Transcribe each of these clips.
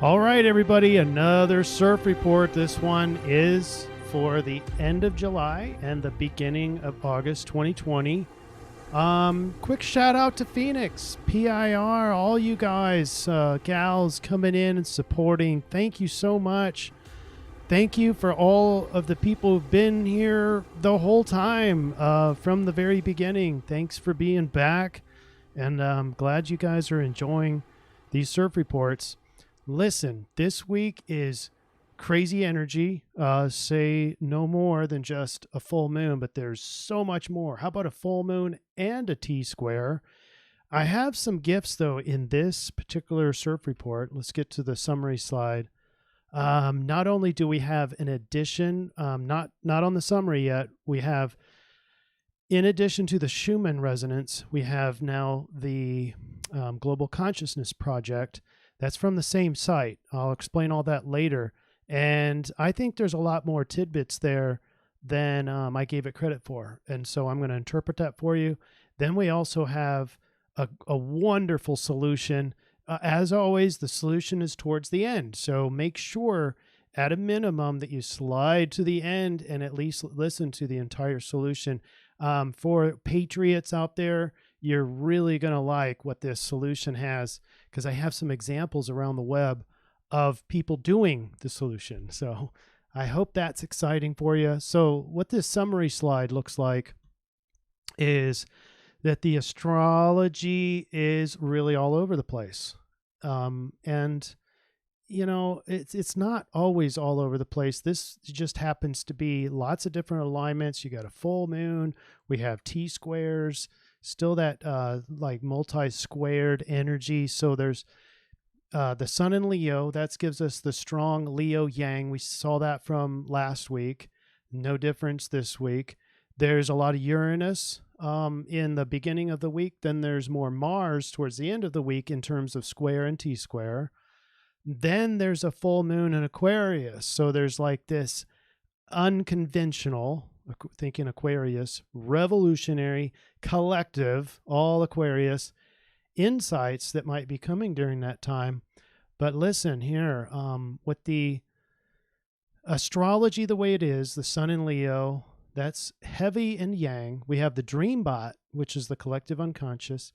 All right, everybody, another CIRF report. This one is for the end of July and the beginning of August 2020. Quick shout out to Phoenix, PIR, all you guys, gals coming in and supporting. Thank you so much. Thank you for all of the people who've been here the whole time, from the very beginning. Thanks for being back, and I'm glad you guys are enjoying these CIRF reports. Listen, this week is crazy energy. Say no more than just a full moon, but there's so much more. How about a full moon and a T-square? I have some gifts, though, in this particular CIRF report. Let's get to the summary slide. Not only do we have an addition, not on the summary yet, we have, in addition to the Schumann Resonance, we have now the Global Consciousness Project. That's from the same site. I'll explain all that later. And I think there's a lot more tidbits there than I gave it credit for. And so I'm going to interpret that for you. Then we also have a wonderful solution. As always, the solution is towards the end. So make sure at a minimum that you slide to the end and at least listen to the entire solution. For patriots out there, you're really going to like what this solution has, because I have some examples around the web of people doing the solution. So I hope that's exciting for you. So what this summary slide looks like is that the astrology is really all over the place. And you know, it's not always all over the place. This just happens to be lots of different alignments. You got a full moon. We have T-squares, still that like multi-squared energy. So there's the sun in Leo. That gives us the strong Leo yang. We saw that from last week. No difference this week. There's a lot of Uranus in the beginning of the week. Then there's more Mars towards the end of the week in terms of square and T-square. Then there's a full moon in Aquarius. So there's like this unconventional, thinking Aquarius, revolutionary, collective, all Aquarius, insights that might be coming during that time. But listen here, with the astrology the way it is, the sun in Leo, that's heavy in yang. We have the dream bot, which is the collective unconscious.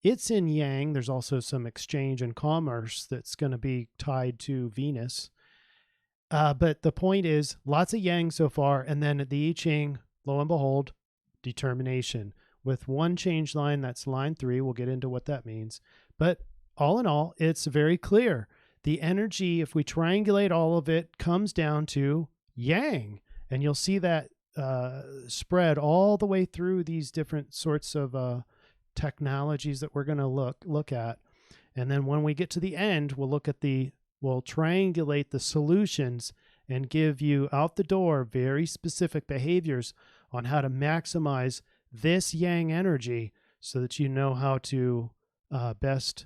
It's in yang. There's also some exchange and commerce that's going to be tied to Venus. But the point is, lots of yang so far. And then at the I-Ching, lo and behold, determination. With one change line, that's line 3. We'll get into what that means. But all in all, it's very clear. The energy, if we triangulate all of it, comes down to yang. And you'll see that spread all the way through these different sorts of technologies that we're going to look at. And then when we get to the end, we'll triangulate the solutions and give you out the door very specific behaviors on how to maximize this yang energy so that you know how to best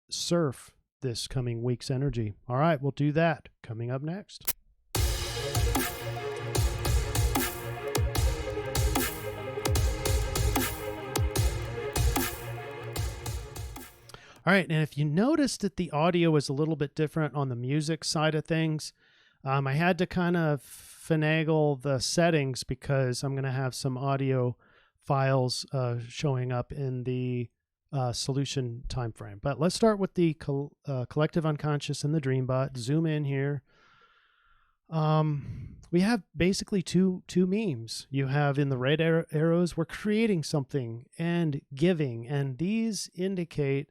surf this coming week's energy. All right, we'll do that coming up next. All right, and if you noticed that the audio is a little bit different on the music side of things, I had to kind of finagle the settings because I'm going to have some audio files showing up in the solution time frame. But let's start with the collective unconscious and the dream bot. Zoom in here. We have basically two memes. You have in the red arrows, we're creating something and giving, and these indicate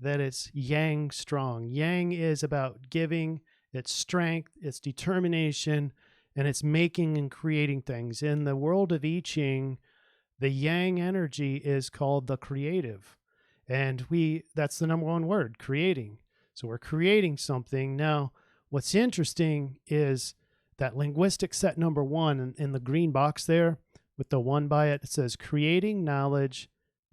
that it's yang strong. Yang is about giving, its strength, its determination, and it's making and creating things. In the world of I-Ching, the yang energy is called the creative. And that's the number one word, creating. So we're creating something. Now, what's interesting is that linguistic set number 1 in the green box there with the 1 by it, it says creating knowledge,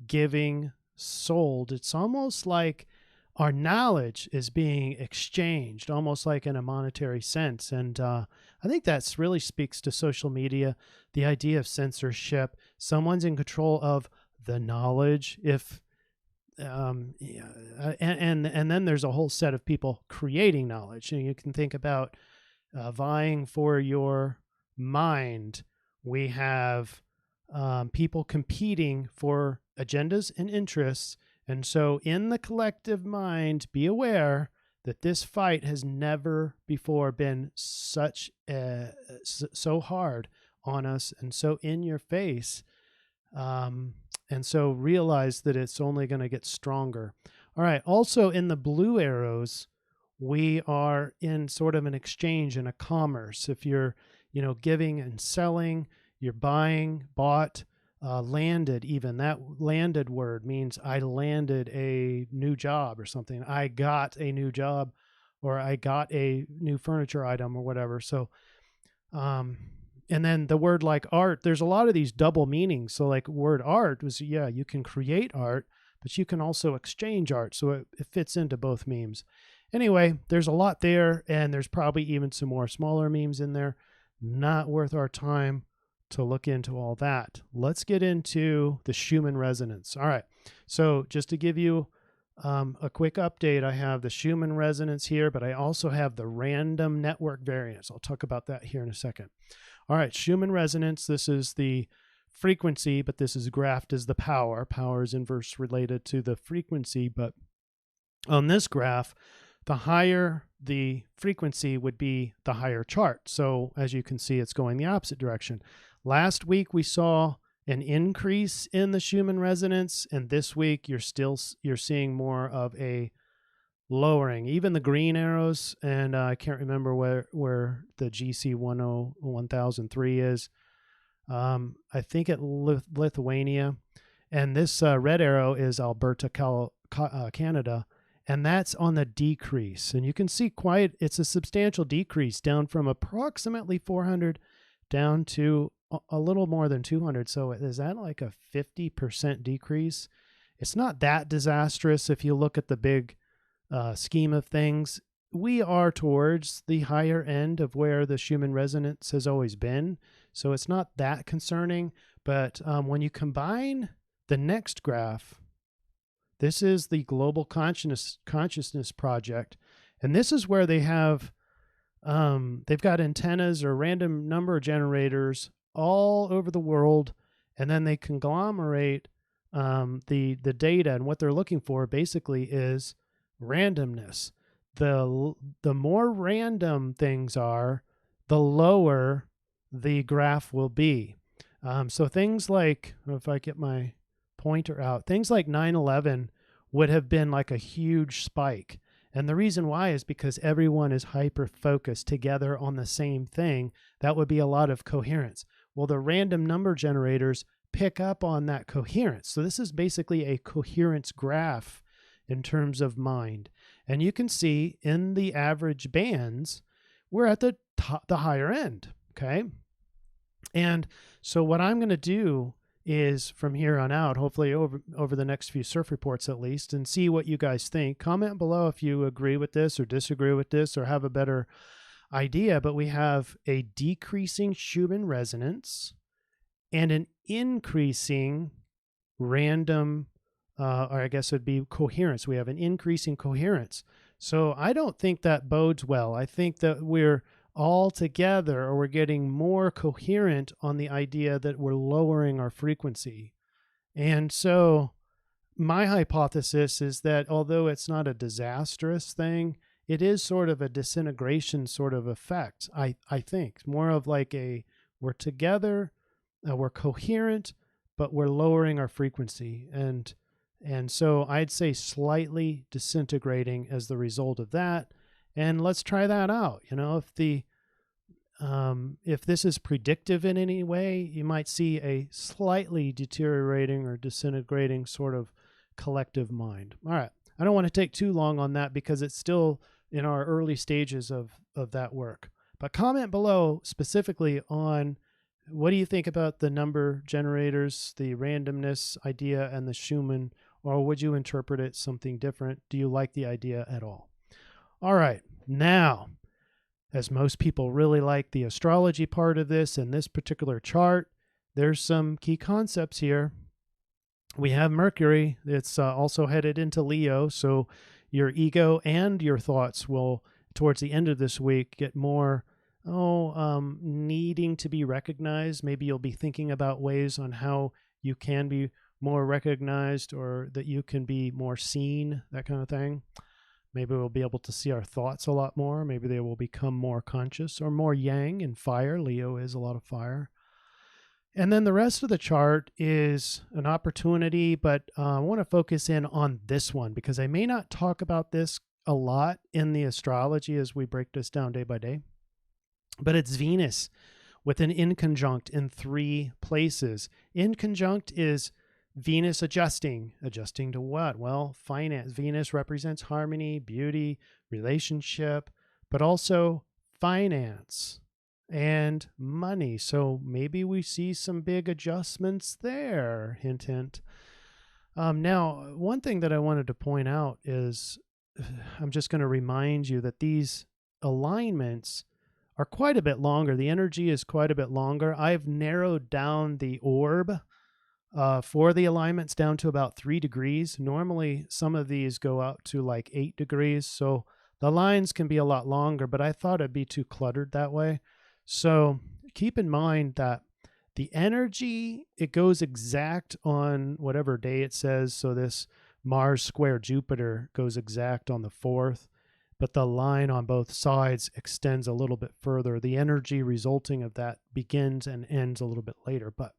giving, sold. It's almost like our knowledge is being exchanged, almost like in a monetary sense. And I think that's really speaks to social media, the idea of censorship. Someone's in control of the knowledge. If and then there's a whole set of people creating knowledge. And you can think about vying for your mind. We have people competing for agendas and interests. And so in the collective mind, be aware that this fight has never before been so hard on us and so in your face. And so realize that it's only going to get stronger. All right. Also in the blue arrows, we are in sort of an exchange and a commerce. If you're, giving and selling, you're bought, landed, even that landed word means I landed a new job or something. I got a new job, or I got a new furniture item or whatever. So, and then the word like art, there's a lot of these double meanings. So like word art was, you can create art, but you can also exchange art. So it fits into both memes. Anyway, there's a lot there, and there's probably even some more smaller memes in there. Not worth our time to look into all that. Let's get into the Schumann Resonance. All right. So just to give you a quick update, I have the Schumann Resonance here, but I also have the random network variance. I'll talk about that here in a second. All right, Schumann Resonance, this is the frequency, but this is graphed as the power. Power is inverse related to the frequency, but on this graph, the higher the frequency would be the higher chart. So as you can see, it's going the opposite direction. Last week, we saw an increase in the Schumann Resonance, and this week you're seeing more of a lowering. Even the green arrows, and I can't remember where the GC 1003 is. I think at Lithuania, and this red arrow is Alberta, Canada, and that's on the decrease. And you can see it's a substantial decrease, down from approximately 400 down to a little more than 200. So is that like a 50% decrease? It's not that disastrous if you look at the big scheme of things. We are towards the higher end of where the Schumann Resonance has always been. So it's not that concerning. But when you combine the next graph, this is the Global Consciousness Project. And this is where they have, they've got antennas or random number generators all over the world. And then they conglomerate the data. And what they're looking for basically is randomness. The more random things are, the lower the graph will be. So things like, if I get my pointer out, things like 9/11 would have been like a huge spike. And the reason why is because everyone is hyper-focused together on the same thing. That would be a lot of coherence. Well, the random number generators pick up on that coherence. So this is basically a coherence graph in terms of mind. And you can see in the average bands, we're at the higher end, okay? And so what I'm going to do is from here on out, hopefully over the next few surf reports at least, and see what you guys think. Comment below if you agree with this or disagree with this or have a better idea. But we have a decreasing Schumann resonance and an increasing random, or I guess it'd be coherence. We have an increasing coherence. So I don't think that bodes well. I think that we're all together, or we're getting more coherent on the idea that we're lowering our frequency. And so my hypothesis is that although it's not a disastrous thing, it is sort of a disintegration sort of effect. I think more of like we're together, we're coherent, but we're lowering our frequency. And so I'd say slightly disintegrating as the result of that. And let's try that out. If this is predictive in any way, you might see a slightly deteriorating or disintegrating sort of collective mind. All right. I don't want to take too long on that because it's still in our early stages of that work. But comment below specifically on what do you think about the number generators, the randomness idea, and the Schumann, or would you interpret it something different? Do you like the idea at all? All right. Now, as most people really like the astrology part of this and this particular chart, there's some key concepts here. We have Mercury. It's also headed into Leo. So your ego and your thoughts will, towards the end of this week, get more, needing to be recognized. Maybe you'll be thinking about ways on how you can be more recognized, or that you can be more seen, that kind of thing. Maybe we'll be able to see our thoughts a lot more. Maybe they will become more conscious, or more yang and fire. Leo is a lot of fire. And then the rest of the chart is an opportunity, but I want to focus in on this one because I may not talk about this a lot in the astrology as we break this down day by day. But it's Venus with an inconjunct in 3 places. Inconjunct is Venus adjusting. Adjusting to what? Well, finance. Venus represents harmony, beauty, relationship, but also finance and money. So maybe we see some big adjustments there. Hint, hint. Now, one thing that I wanted to point out is I'm just going to remind you that these alignments are quite a bit longer. The energy is quite a bit longer. I've narrowed down the orb for the alignments down to about 3 degrees. Normally, some of these go out to like 8 degrees. So the lines can be a lot longer, but I thought it'd be too cluttered that way. So keep in mind that the energy, it goes exact on whatever day it says. So this Mars square Jupiter goes exact on the 4th, but the line on both sides extends a little bit further. The energy resulting of that begins and ends a little bit later. But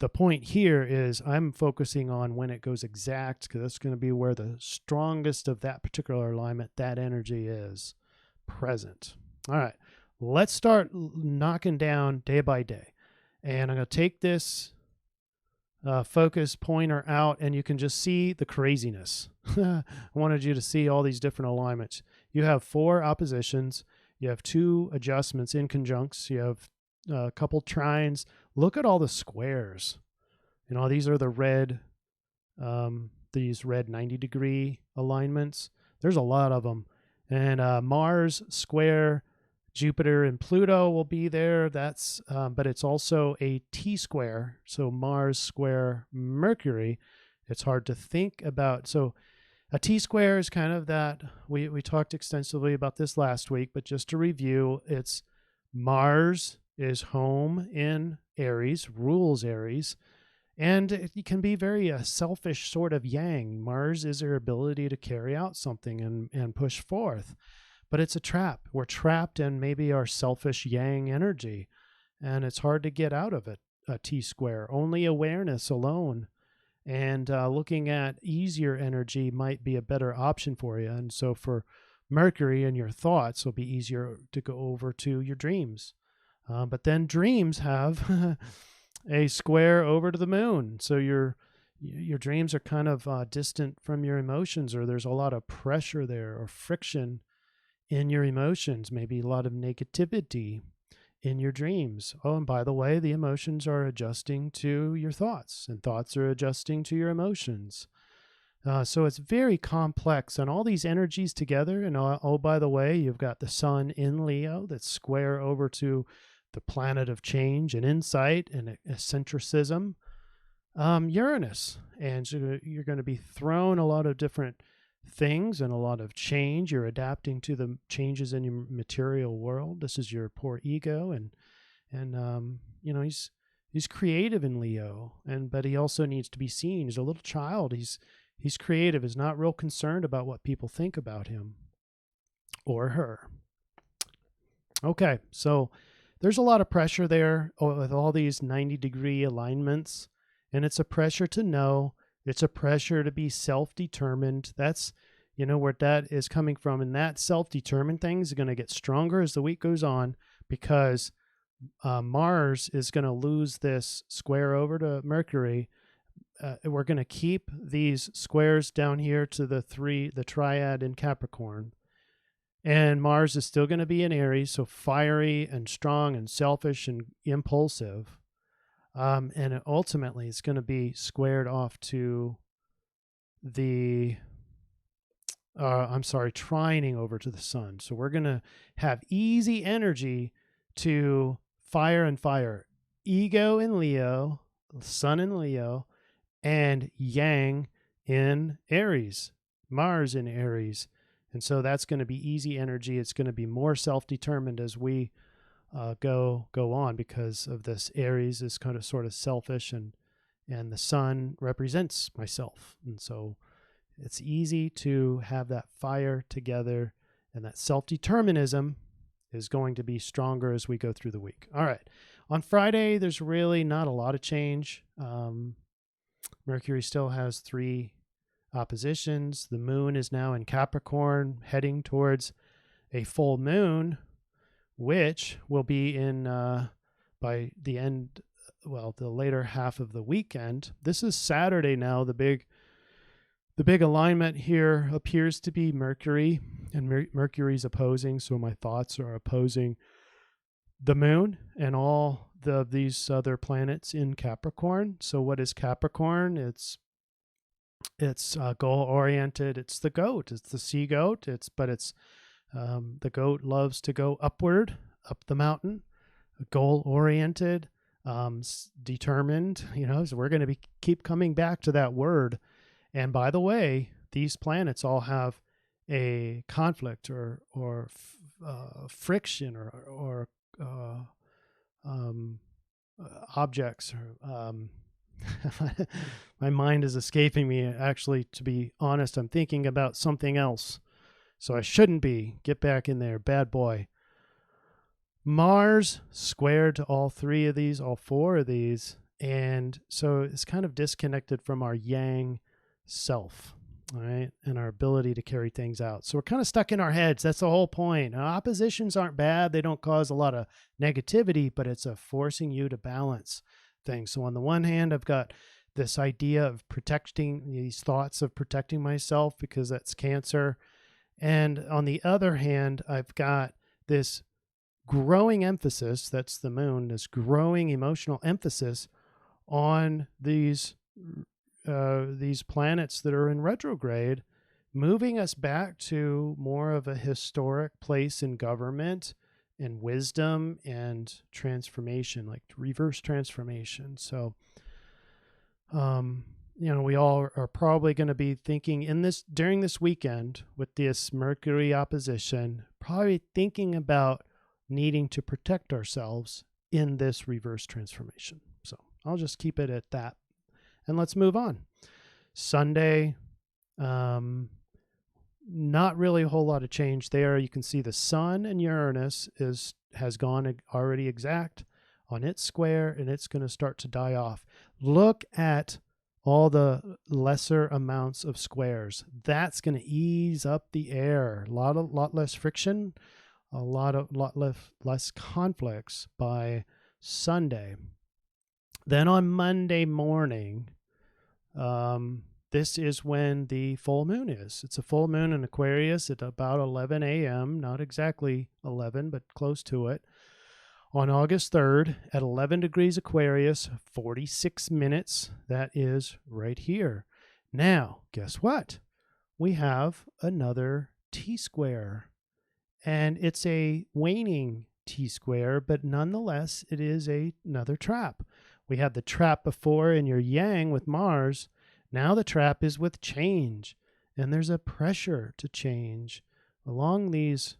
the point here is I'm focusing on when it goes exact, because that's going to be where the strongest of that particular alignment, that energy is present. All right, let's start knocking down day by day. And I'm going to take this focus pointer out, and you can just see the craziness. I wanted you to see all these different alignments. You have 4 oppositions. You have 2 adjustments, inconjuncts. You have a couple trines. Look at all the squares. You know, these are the red, these red 90-degree alignments. There's a lot of them. And Mars square Jupiter and Pluto will be there. That's, but it's also a T-square. So Mars square Mercury. It's hard to think about. So a T-square is kind of that. We talked extensively about this last week, but just to review, it's Mars is home in Aries, rules Aries, and it can be very a selfish sort of yang. Mars is their ability to carry out something and push forth. But it's a trap. We're trapped in maybe our selfish yang energy, and it's hard to get out of it, a T-square. Only awareness alone and looking at easier energy might be a better option for you. And so for Mercury and your thoughts, it'll be easier to go over to your dreams. But then dreams have a square over to the moon. So your dreams are kind of distant from your emotions, or there's a lot of pressure there or friction in your emotions, maybe a lot of negativity in your dreams. Oh, and by the way, the emotions are adjusting to your thoughts, and thoughts are adjusting to your emotions. So it's very complex, and all these energies together. And oh, by the way, you've got the sun in Leo that's square over to the planet of change and insight and eccentricism, Uranus. And so you're going to be thrown a lot of different things and a lot of change. You're adapting to the changes in your material world. This is your poor ego, and you know, he's creative in Leo, but he also needs to be seen. He's a little child. He's creative. He's not real concerned about what people think about him or her. Okay, so there's a lot of pressure there with all these 90-degree alignments, and it's a pressure to know. It's a pressure to be self-determined. That's, you know, where that is coming from. And that self-determined thing is going to get stronger as the week goes on, because Mars is going to lose this square over to Mercury. We're going to keep these squares down here to the triad in Capricorn. And Mars is still going to be in Aries, so fiery and strong and selfish and impulsive. And ultimately, it's going to be squared off to the, trining over to the sun. So we're going to have easy energy to fire and fire. Ego in Leo, sun in Leo, and Yang in Aries, Mars in Aries. And so that's going to be easy energy. It's going to be more self-determined as we go on, because of this. Aries is kind of sort of selfish, and the sun represents myself. And so it's easy to have that fire together, and that self-determinism is going to be stronger as we go through the week. All right. On Friday, there's really not a lot of change. Mercury still has 3 oppositions. The moon is now in Capricorn, heading towards a full moon, which will be in by the end, well, the later half of the weekend. This is Saturday now. The big alignment here appears to be Mercury, and Mercury's opposing, so my thoughts are opposing the moon and all these other planets in Capricorn. So what is Capricorn? It's goal oriented. It's the goat. It's the sea goat. But the goat loves to go upward, up the mountain, goal oriented, determined. So we're going to keep coming back to that word. And by the way, these planets all have a conflict or friction or objects. My mind is escaping me. Actually, to be honest, I'm thinking about something else. So I shouldn't be. Get back in there, bad boy. Mars squared to all 3 of these, all 4 of these. And so it's kind of disconnected from our yang self, all right, and our ability to carry things out. So we're kind of stuck in our heads. That's the whole point. Now, oppositions aren't bad. They don't cause a lot of negativity, but it's a forcing you to balance things. So on the one hand, I've got this idea of protecting, these thoughts of protecting myself, because that's Cancer. And on the other hand, I've got this growing emphasis, that's the moon, this growing emotional emphasis on these planets that are in retrograde, moving us back to more of a historic place in government and wisdom and transformation, like reverse transformation. So, we all are probably going to be thinking during this weekend with this Mercury opposition, probably thinking about needing to protect ourselves in this reverse transformation. So I'll just keep it at that. And let's move on. Sunday, not really a whole lot of change there. You can see the sun and Uranus has gone already exact on its square, and it's going to start to die off. Look at all the lesser amounts of squares. That's going to ease up the air. A lot less friction, a lot less conflicts by Sunday. Then on Monday morning, this is when the full moon is. It's a full moon in Aquarius at about 11 a.m., not exactly 11, but close to it. On August 3rd at 11 degrees Aquarius, 46 minutes. That is right here. Now, guess what? We have another T-square, and it's a waning T-square, but nonetheless, it is another trap. We had the trap before in your yang with Mars. Now the trap is with change, and there's a pressure to change along these.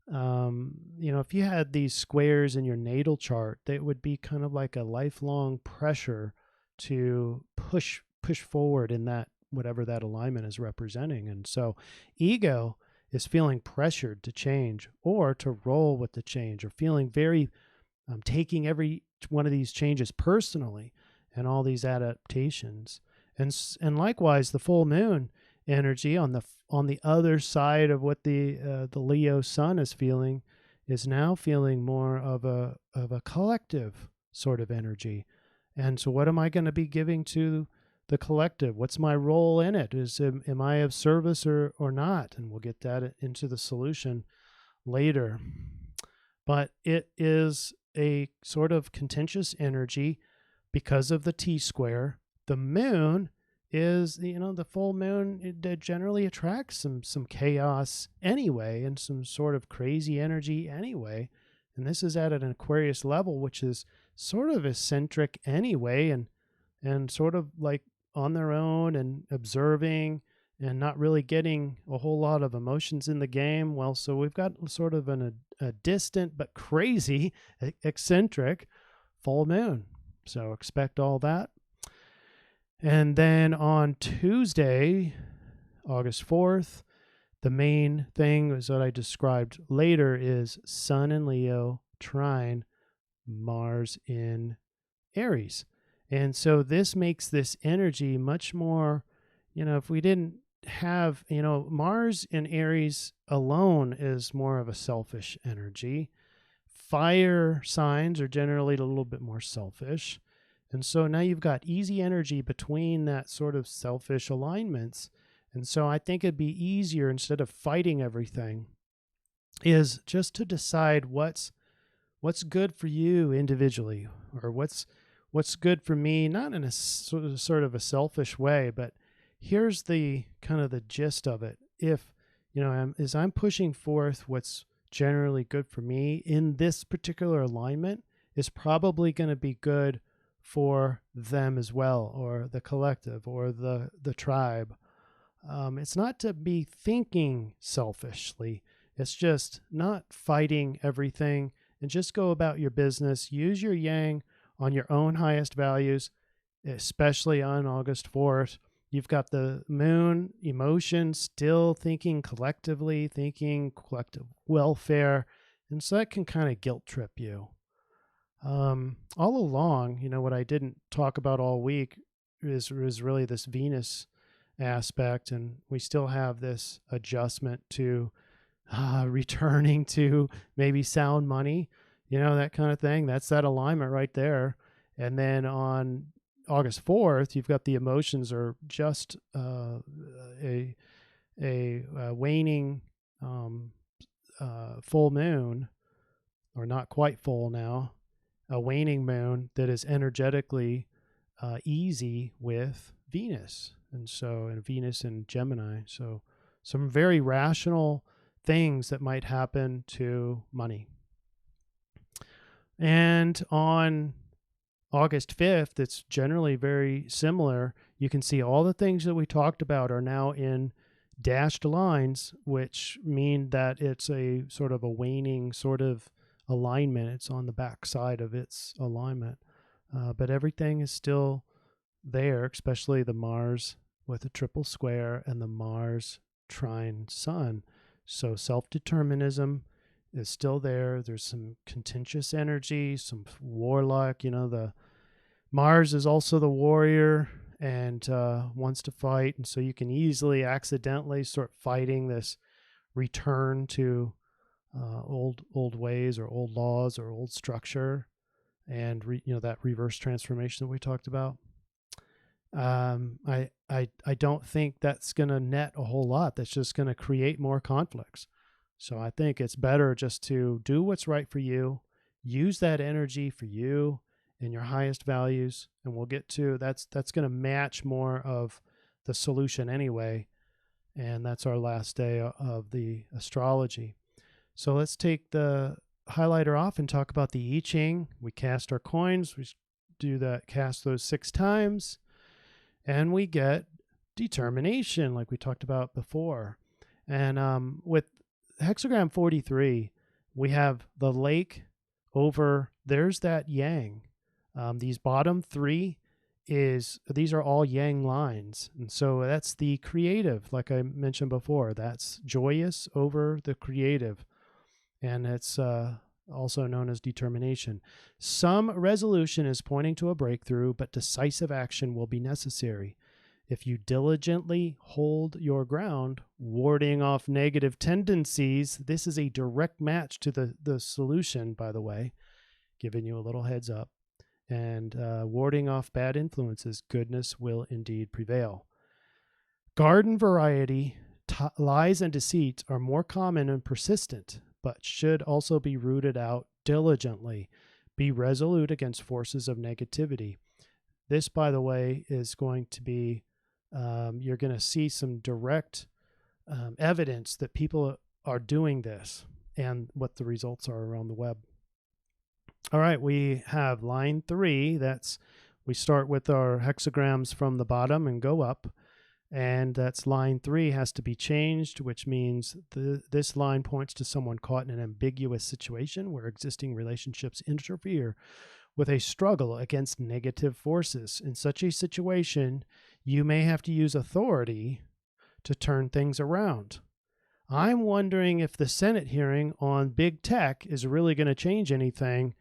If you had these squares in your natal chart, they would be kind of like a lifelong pressure to push forward in that, whatever that alignment is representing. And so ego is feeling pressured to change or to roll with the change, or feeling very taking every one of these changes personally and all these adaptations. And likewise, the full moon energy on the other side of what the Leo sun is feeling is now feeling more of a collective sort of energy. And so what am I going to be giving to the collective? What's my role in it? Am I of service or not? And we'll get that into the solution later. But it is a sort of contentious energy because of the T-square. The moon is, the full moon, it generally attracts some chaos anyway, and some sort of crazy energy anyway. And this is at an Aquarius level, which is sort of eccentric anyway, and sort of like on their own and observing and not really getting a whole lot of emotions in the game. Well, so we've got sort of a distant but crazy, eccentric full moon. So expect all that. And then on Tuesday, August 4th, the main thing is what I described later is Sun in Leo trine Mars in Aries. And so this makes this energy much more, if we didn't have, Mars in Aries alone is more of a selfish energy. Fire signs are generally a little bit more selfish. And so now you've got easy energy between that sort of selfish alignments. And so I think it'd be easier, instead of fighting everything, is just to decide what's good for you individually, or what's good for me, not in a sort of a selfish way, but here's the kind of the gist of it. If, as I'm pushing forth what's generally good for me in this particular alignment, is probably going to be good for them as well, or the collective, or the tribe. It's not to be thinking selfishly. It's just not fighting everything, and just go about your business. Use your yang on your own highest values, especially on August 4th. You've got the moon emotion, still thinking collectively, thinking collective welfare. And so that can kind of guilt trip you. All along, what I didn't talk about all week is really this Venus aspect. And we still have this adjustment to returning to maybe sound money, that kind of thing. That's that alignment right there. And then on August 4th, you've got the emotions are just a waning full moon, or not quite full now, a waning moon that is energetically easy with Venus. And Venus and Gemini. So some very rational things that might happen to money. And on August 5th, it's generally very similar. You can see all the things that we talked about are now in dashed lines, which mean that it's a sort of a waning sort of alignment. It's on the back side of its alignment. But everything is still there, especially the Mars with a triple square and the Mars trine Sun. So self-determinism is still there. There's some contentious energy, some warlock. The Mars is also the warrior and wants to fight. And so you can easily accidentally start fighting this return to old ways, or old laws, or old structure, and that reverse transformation that we talked about. I don't think that's going to net a whole lot. That's just going to create more conflicts. So I think it's better just to do what's right for you, use that energy for you and your highest values, and we'll get to that's going to match more of the solution anyway. And that's our last day of the astrology. So let's take the highlighter off and talk about the I-Ching. We cast our coins. We do that, cast those 6 times, and we get determination, like we talked about before. And with hexagram 43, we have the lake over, there's that yang. These bottom 3 these are all yang lines. And so that's the creative, like I mentioned before. That's joyous over the creative. And it's also known as determination. Some resolution is pointing to a breakthrough, but decisive action will be necessary. If you diligently hold your ground, warding off negative tendencies, this is a direct match to the solution, by the way, giving you a little heads up. And warding off bad influences, goodness will indeed prevail. Garden variety, lies and deceit are more common and persistent, but should also be rooted out diligently. Be resolute against forces of negativity. This, by the way, is going to be, you're going to see some direct evidence that people are doing this and what the results are around the web. All right, we have line 3. That's We start with our hexagrams from the bottom and go up. And that's line 3 has to be changed, which means this line points to someone caught in an ambiguous situation where existing relationships interfere with a struggle against negative forces. In such a situation, you may have to use authority to turn things around. I'm wondering if the Senate hearing on big tech is really going to change anything.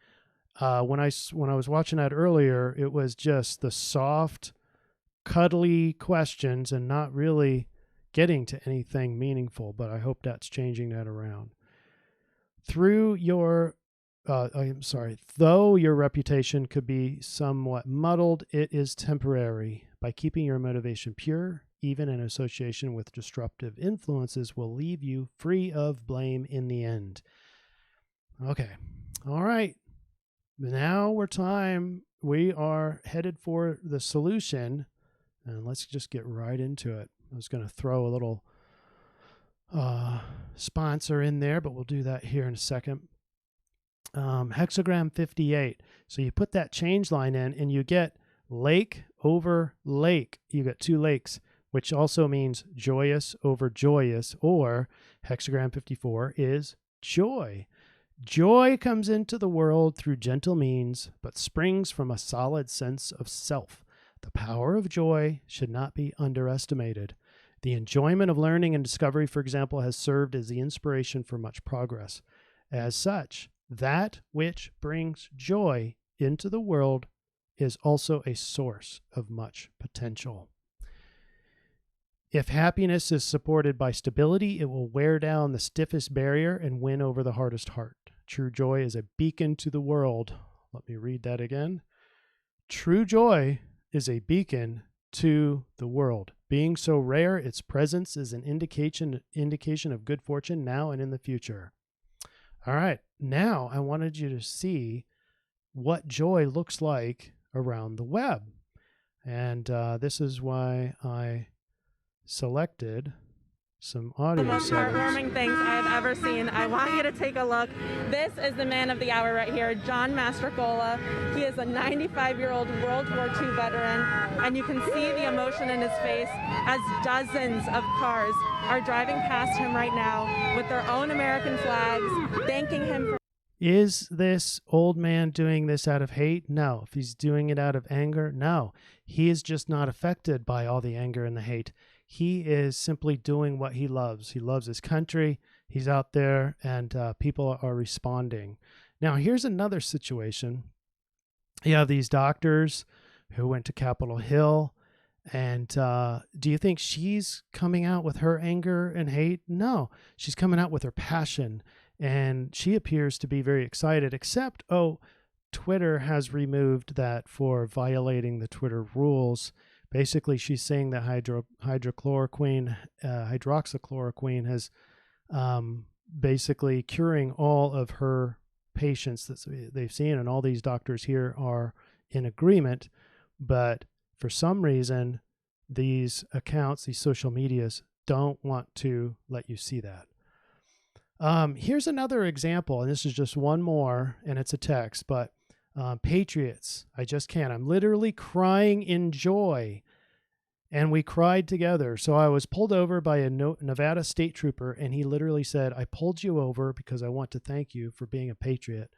When I was watching that earlier, it was just the soft, cuddly questions and not really getting to anything meaningful, but I hope that's changing that around. Though your reputation could be somewhat muddled, it is temporary. By keeping your motivation pure, even in association with disruptive influences will leave you free of blame in the end. Okay. All right. Now we are headed for the solution. And let's just get right into it. I was going to throw a little sponsor in there, but we'll do that here in a second. Hexagram 58. So you put that change line in and you get lake over lake. You get 2 lakes, which also means joyous over joyous, or hexagram 54 is joy. Joy comes into the world through gentle means, but springs from a solid sense of self. The power of joy should not be underestimated. The enjoyment of learning and discovery, for example, has served as the inspiration for much progress. As such, that which brings joy into the world is also a source of much potential. If happiness is supported by stability, it will wear down the stiffest barrier and win over the hardest heart. True joy is a beacon to the world. Let me read that again. True joy is a beacon to the world. Being so rare, its presence is an indication of good fortune now and in the future. All right, now I wanted you to see what joy looks like around the web. And this is why I selected some audio the most settings. heartwarming things I have ever seen. I want you to take a look. This is the man of the hour right here, John Mastrocola. He is a 95-year-old World War II veteran, and you can see the emotion in his face as dozens of cars are driving past him right now with their own American flags, thanking him for... Is this old man doing this out of hate? No. If he's doing it out of anger, no. He is just not affected by all the anger and the hate. He is simply doing what he loves. He loves his country. He's out there, and people are responding. Now, here's another situation. You have these doctors who went to Capitol Hill, and do you think she's coming out with her anger and hate? No. She's coming out with her passion, and she appears to be very excited, except, Twitter has removed that for violating the Twitter rules. Basically, she's saying that hydroxychloroquine has basically curing all of her patients that they've seen, and all these doctors here are in agreement. But for some reason, these accounts, these social medias, don't want to let you see that. Here's another example, and this is just one more, and it's a text, but Patriots, I just can't. I'm literally crying in joy. And we cried together. So I was pulled over by a Nevada state trooper, and he literally said, I pulled you over because I want to thank you for being a patriot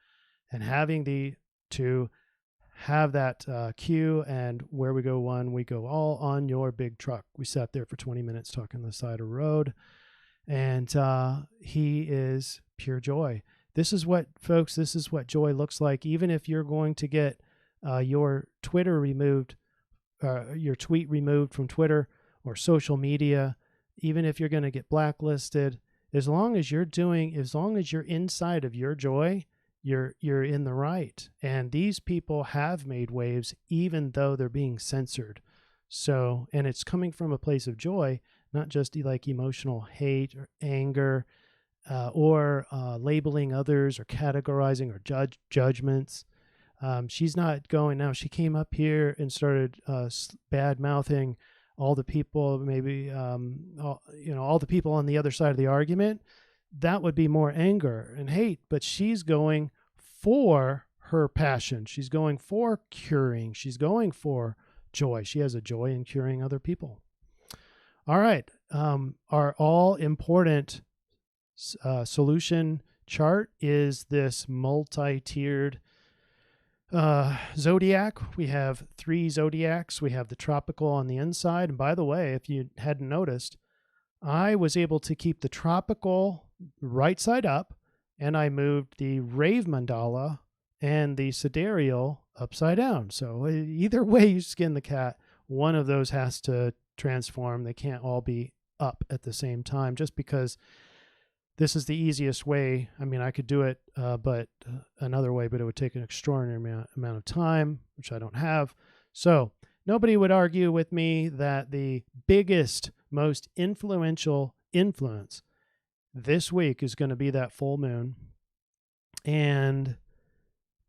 and having to have that cue, and where we go one, we go all on your big truck. We sat there for 20 minutes talking on the side of the road, and he is pure joy. This is what joy looks like. Even if you're going to get your Twitter removed, your tweet removed from Twitter or social media, even if you're going to get blacklisted, as long as you're inside of your joy, you're in the right. And these people have made waves, even though they're being censored. So, and it's coming from a place of joy, not just like emotional hate or anger, or labeling others or categorizing or judgments. She's not going now. She came up here and started bad mouthing all the people, maybe all the people on the other side of the argument. That would be more anger and hate. But she's going for her passion. She's going for curing. She's going for joy. She has a joy in curing other people. All right. Our all-important solution chart is this multi-tiered zodiac. We have 3 zodiacs. We have the tropical on the inside. And by the way, if you hadn't noticed, I was able to keep the tropical right side up, and I moved the rave mandala and the sidereal upside down. So either way you skin the cat, one of those has to transform. They can't all be up at the same time, just because this is the easiest way. I mean, I could do it, but another way, but it would take an extraordinary amount of time, which I don't have. So nobody would argue with me that the biggest, most influential influence this week is going to be that full moon. And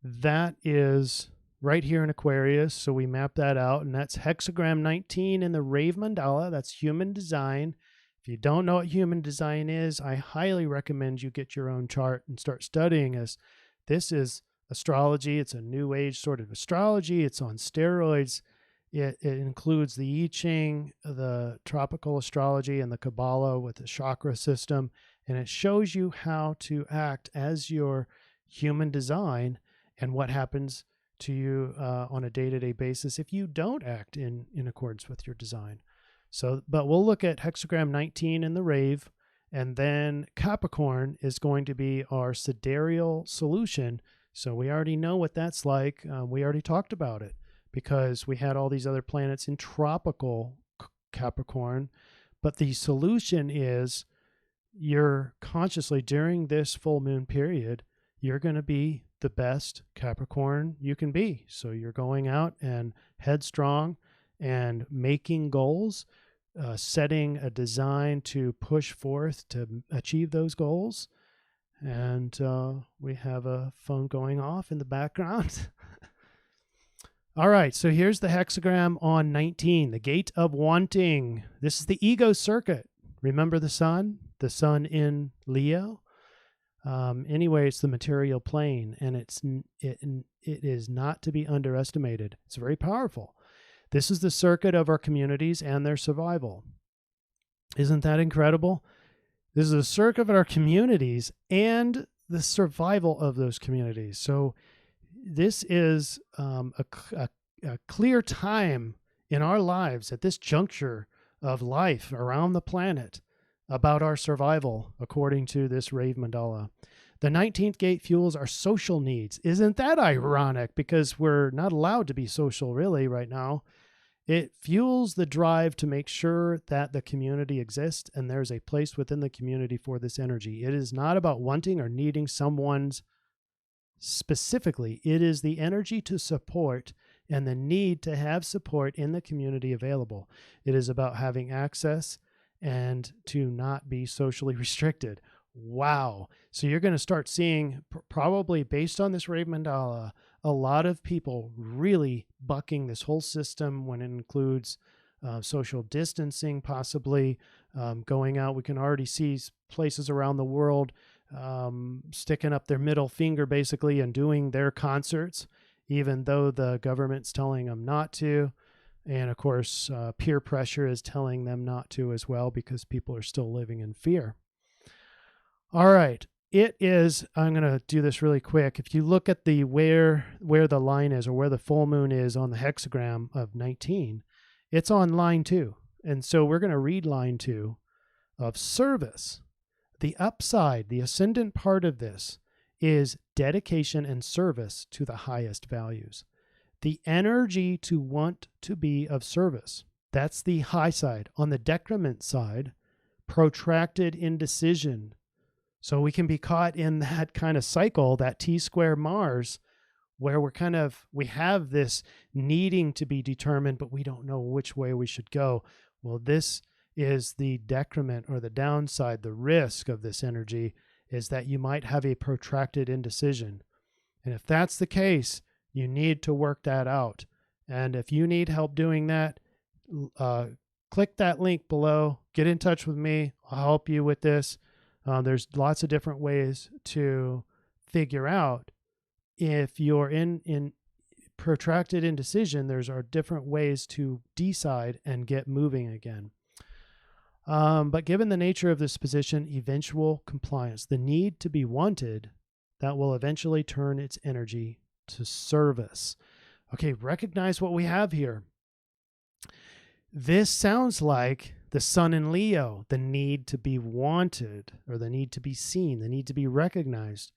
that is right here in Aquarius. So we map that out, and that's hexagram 19 in the rave mandala. That's human design. If you don't know what human design is, I highly recommend you get your own chart and start studying, as this is astrology. It's a new age sort of astrology. It's on steroids. It includes the I-Ching, the tropical astrology, and the Kabbalah with the chakra system. And it shows you how to act as your human design and what happens to you on a day-to-day basis if you don't act in accordance with your design. So, but we'll look at hexagram 19 in the rave, and then Capricorn is going to be our sidereal solution. So we already know what that's like. We already talked about it because we had all these other planets in tropical Capricorn. But the solution is you're consciously, during this full moon period, you're going to be the best Capricorn you can be. So you're going out and headstrong and making goals, setting a design to push forth to achieve those goals. And we have a phone going off in the background. All right, so here's the hexagram on 19, the gate of wanting. This is the ego circuit. Remember the sun in Leo? Anyway, it's the material plane, and it is not to be underestimated. It's very powerful. This is the circuit of our communities and their survival. Isn't that incredible? This is the circuit of our communities and the survival of those communities. So this is a clear time in our lives at this juncture of life around the planet about our survival, according to this rave mandala. The 19th gate fuels our social needs. Isn't that ironic? Because we're not allowed to be social really right now. It fuels the drive to make sure that the community exists and there's a place within the community for this energy. It is not about wanting or needing someone's specifically. It is the energy to support and the need to have support in the community available. It is about having access and to not be socially restricted. Wow. So you're going to start seeing, probably based on this rave mandala, a lot of people really bucking this whole system when it includes social distancing, possibly going out. We can already see places around the world sticking up their middle finger basically and doing their concerts, even though the government's telling them not to. And of course, peer pressure is telling them not to as well, because people are still living in fear. All right. It is, I'm going to do this really quick. If you look at the where the line is, or where the full moon is on the hexagram of 19, it's on line 2. And so we're going to read line 2 of service. The upside, the ascendant part of this is dedication and service to the highest values. The energy to want to be of service. That's the high side. On the decrement side, protracted indecision. So we can be caught in that kind of cycle, that T-sq Mars, where we have this needing to be determined, but we don't know which way we should go. Well, this is the decrement, or the downside, the risk of this energy is that you might have a protracted indecision. And if that's the case, you need to work that out. And if you need help doing that, click that link below, get in touch with me. I'll help you with this. There's lots of different ways to figure out if you're in protracted indecision, there's are different ways to decide and get moving again. But given the nature of this position, eventual compliance, the need to be wanted, that will eventually turn its energy to service. Okay, recognize what we have here. This sounds like the sun in Leo, the need to be wanted, or the need to be seen, the need to be recognized,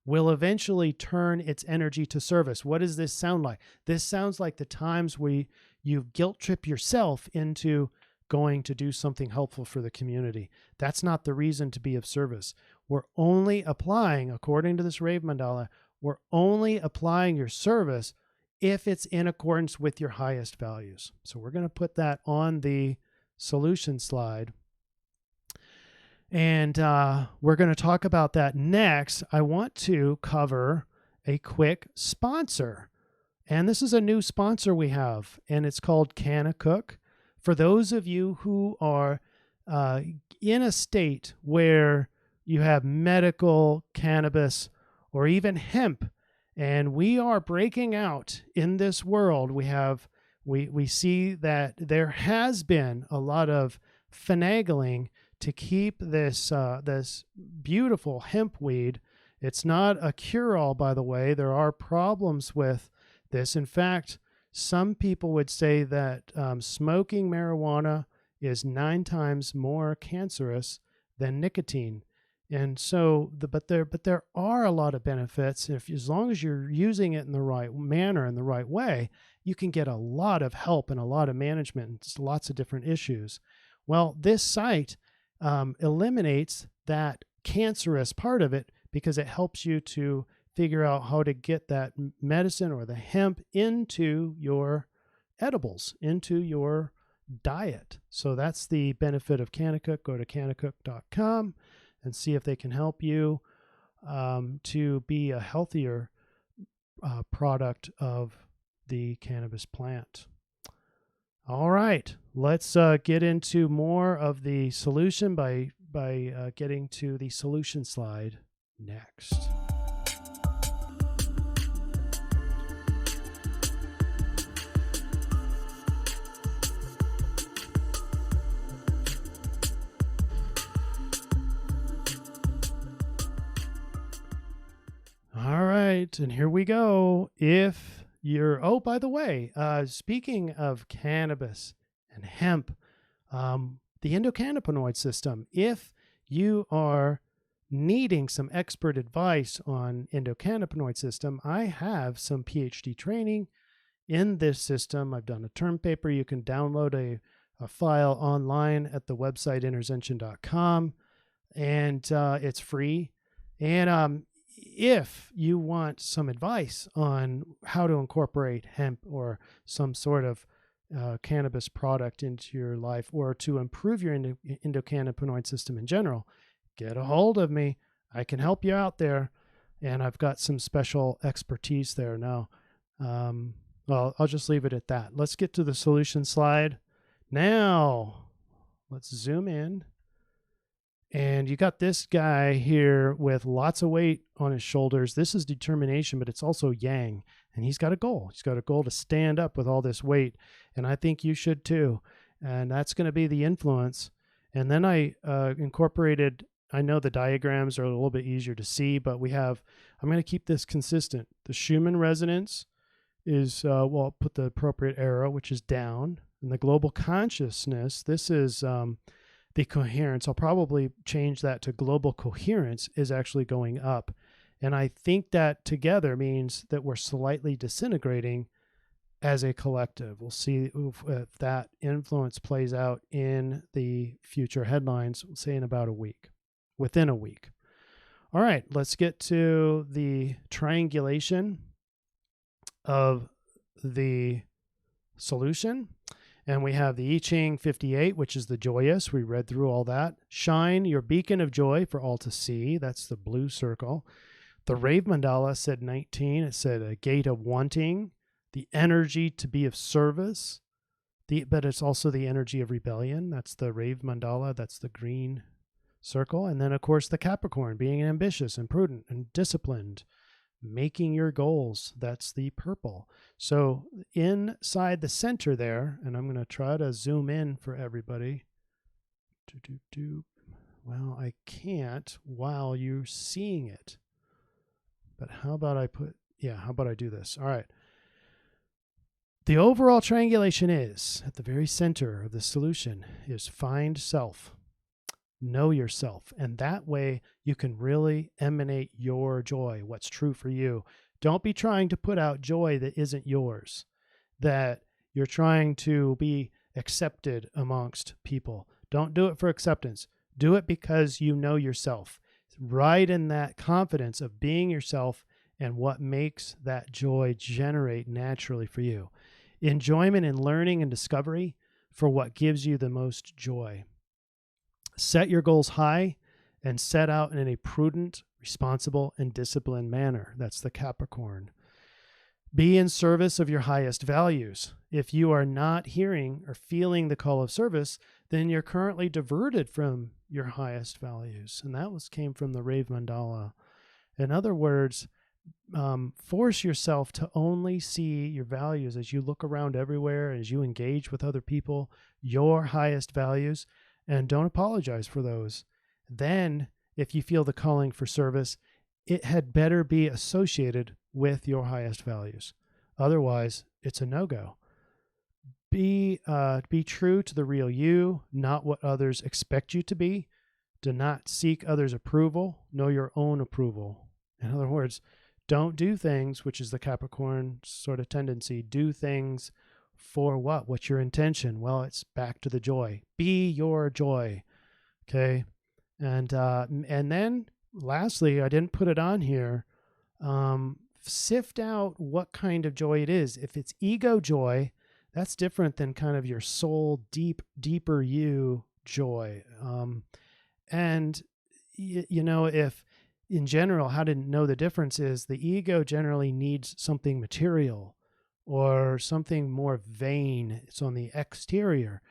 will eventually turn its energy to service. What does this sound like? This sounds like the times where you guilt trip yourself into going to do something helpful for the community. That's not the reason to be of service. We're only applying, according to this Rave Mandala, we're only applying your service if it's in accordance with your highest values. So we're going to put that on the solution slide. And we're going to talk about that next. I want to cover a quick sponsor. And this is a new sponsor we have, and it's called Cook. For those of you who are in a state where you have medical cannabis or even hemp, and we are breaking out in this world, we see that there has been a lot of finagling to keep this this beautiful hemp weed. It's not a cure-all, by the way. There are problems with this. In fact, some people would say that smoking marijuana is 9 times more cancerous than nicotine. And so, but there are a lot of benefits. As long as you're using it in the right manner and the right way, you can get a lot of help and a lot of management and lots of different issues. Well, this site eliminates that cancerous part of it because it helps you to figure out how to get that medicine or the hemp into your edibles, into your diet. So that's the benefit of Cook. Go to canacook.com and see if they can help you to be a healthier product of the cannabis plant. All right, let's get into more of the solution by getting to the solution slide next. All right, and here we go. If you're, oh, by the way, speaking of cannabis and hemp, the endocannabinoid system, if you are needing some expert advice on endocannabinoid system, I have some PhD training in this system. I've done a term paper. You can download a file online at the website interzention.com, and it's free. And if you want some advice on how to incorporate hemp or some sort of cannabis product into your life, or to improve your endocannabinoid system in general, get a hold of me. I can help you out there, and I've got some special expertise there now. Well, I'll just leave it at that. Let's get to the solution slide. Now, let's zoom in. And you got this guy here with lots of weight on his shoulders. This is determination, but it's also yang. And he's got a goal. He's got a goal to stand up with all this weight. And I think you should too. And that's going to be the influence. And then I incorporated, I know the diagrams are a little bit easier to see, but I'm going to keep this consistent. The Schumann Resonance is, well, I'll put the appropriate arrow, which is down. And the global consciousness, this is the coherence. I'll probably change that to global coherence is actually going up. And I think that together means that we're slightly disintegrating as a collective. We'll see if that influence plays out in the future headlines, say in about a week, within a week. All right, let's get to the triangulation of the solution. And we have the I-Ching 58, which is the joyous. We read through all that. Shine, your beacon of joy for all to see. That's the blue circle. The Rave Mandala said 19. It said a gate of wanting, the energy to be of service, but it's also the energy of rebellion. That's the Rave Mandala. That's the green circle. And then, of course, the Capricorn, being ambitious and prudent and disciplined. making your goals. That's the purple. So inside the center there, and I'm going to try to zoom in for everybody. Well, I can't while you're seeing it. But how about how about I do this? All right. The overall triangulation is, at the very center of the solution, is find self. Know yourself. And that way you can really emanate your joy, what's true for you. Don't be trying to put out joy that isn't yours, that you're trying to be accepted amongst people. Don't do it for acceptance. Do it because you know yourself. Right in that confidence of being yourself and what makes that joy generate naturally for you. Enjoyment in learning and discovery for what gives you the most joy. Set your goals high and set out in a prudent, responsible, and disciplined manner. That's the Capricorn. Be in service of your highest values. If you are not hearing or feeling the call of service, then you're currently diverted from your highest values. And that came from the Rave Mandala. In other words, force yourself to only see your values as you look around everywhere, as you engage with other people, your highest values, and don't apologize for those. Then, if you feel the calling for service, it had better be associated with your highest values. Otherwise, it's a no-go. Be true to the real you, not what others expect you to be. Do not seek others' approval. Know your own approval. In other words, don't do things, which is the Capricorn sort of tendency. Do things for what? What's your intention? Well, it's back to the joy. Be your joy. Okay. And then lastly, I didn't put it on here. Sift out what kind of joy it is. If it's ego joy, that's different than kind of your soul, deeper you joy. And you know, if in general, how to know the difference is the ego generally needs something material or something more vain. It's on the exterior.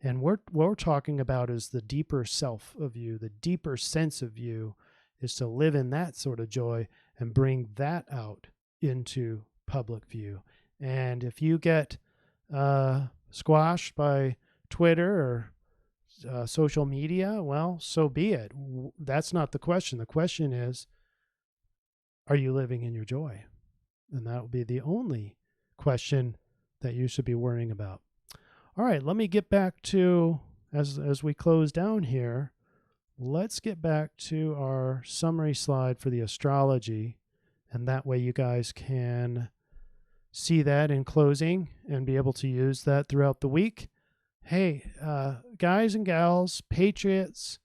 And what we're talking about is the deeper self of you, the deeper sense of you is to live in that sort of joy and bring that out into public view. And if you get squashed by Twitter or social media, well, so be it. That's not the question. The question is, are you living in your joy? And that will be the only question that you should be worrying about. All right, let me get back to, as we close down here, let's get back to our summary slide for the astrology. And that way you guys can see that in closing and be able to use that throughout the week. Hey, guys and gals, patriots,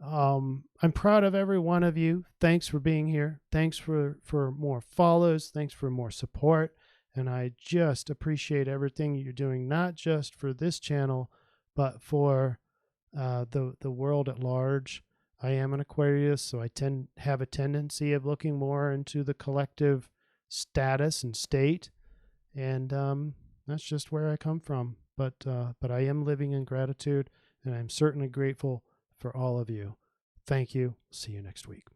I'm proud of every one of you. Thanks for being here. Thanks for more follows. Thanks for more support. And I just appreciate everything you're doing, not just for this channel, but for the world at large. I am an Aquarius, so I have a tendency of looking more into the collective status and state. And that's just where I come from. But I am living in gratitude, and I'm certainly grateful for all of you. Thank you. See you next week.